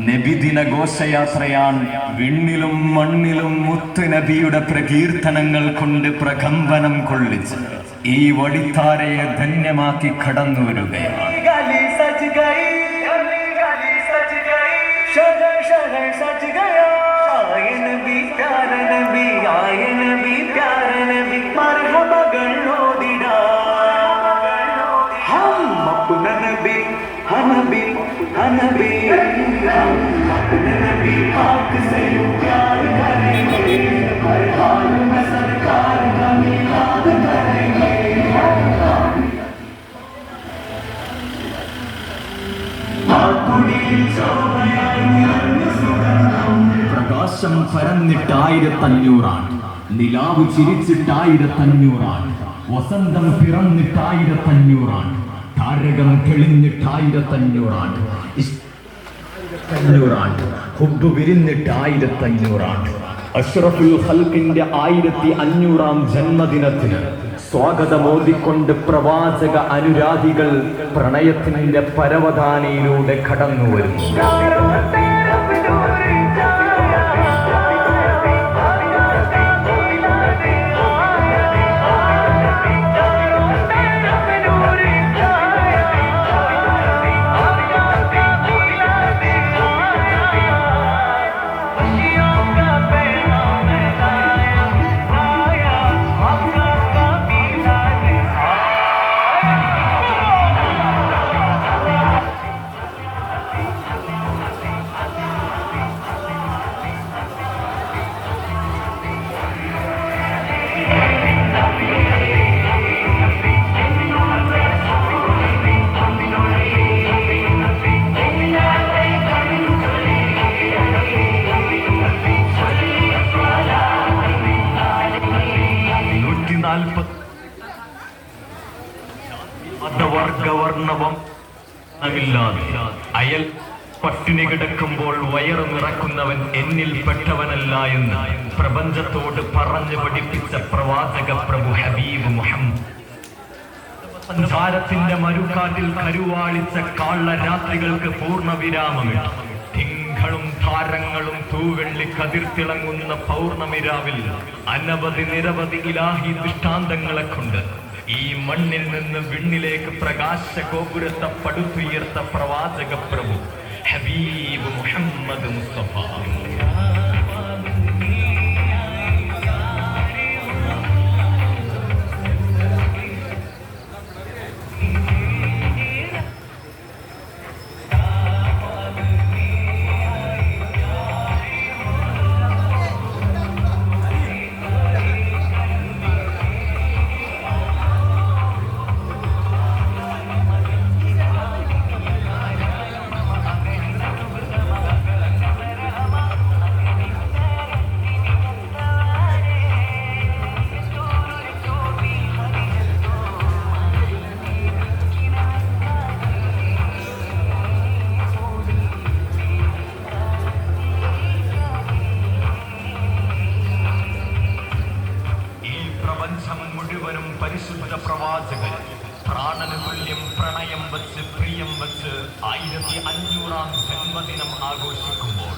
നബിദിന ഘോഷയാത്രയാണ്. വിണ്ണിലും മണ്ണിലും മുത്ത് നബിയുടെ പ്രകീർത്തനങ്ങൾ കൊണ്ട് പ്രകമ്പനം കൊള്ളിച്ച് ഈ വഴിത്താരയെ ധന്യമാക്കി കടന്നു വരികയാണ്. പ്രകാശം പരന്നിട്ട് 1500 നിലാവ് ചിരിച്ചിട്ട് 1500 വസന്തം പിറന്നിട്ട് 1500 താരകം തെളിഞ്ഞിട്ട് 1500 ഹുബ്ബ് വിരിഞ്ഞിട്ട് 1500 അഷ്റഫുൽ ഖൽഖിന്റെ 1500 ജന്മദിനത്തിന് സ്വാഗതമോദിക്കൊണ്ട് പ്രവാചക അനുരാഗികൾ പ്രണയത്തിന്റെ പരവതാനിയിലൂടെ കടന്നു വരുന്നു. അയൽ പട്ടിണി കിടക്കുമ്പോൾ വയറു നിറക്കുന്നവൻ എന്നിൽ പെട്ടവനല്ല എന്ന് പ്രപഞ്ചത്തോട് പറഞ്ഞു പഠിപ്പിച്ച പ്രവാചക പ്രഭു ഹബീബ് മുഹമ്മദ്. സംസാരത്തിന്റെ മരുക്കാറ്റിൽ കരുവാളിച്ച കാളരാത്രികൾക്ക് പൂർണ്ണവിരാമമിട്ടു. തിങ്കളും താരങ്ങളും തൂവെള്ളി കതിർത്തിളങ്ങുന്ന പൗർണമിരാവിൽ അനവധി നിരവധി ഇലാഹി ദൃഷ്ടാന്തങ്ങളെ കൊണ്ട് ഈ മണ്ണിൽ നിന്ന് വിണ്ണിലേക്ക് പ്രകാശ ഗോപുരത്തെ പടുത്തുയർത്ത പ്രവാചക പ്രഭു ഹബീബ് മുഹമ്മദ് മുസ്തഫ. മുഴുവനും പരിശുദ്ധ പ്രവാചകൻ പ്രാണനുതുല്യം പ്രണയം വച്ച് പ്രിയം വച്ച് 1500 ജന്മദിനം ആഘോഷിക്കുമ്പോൾ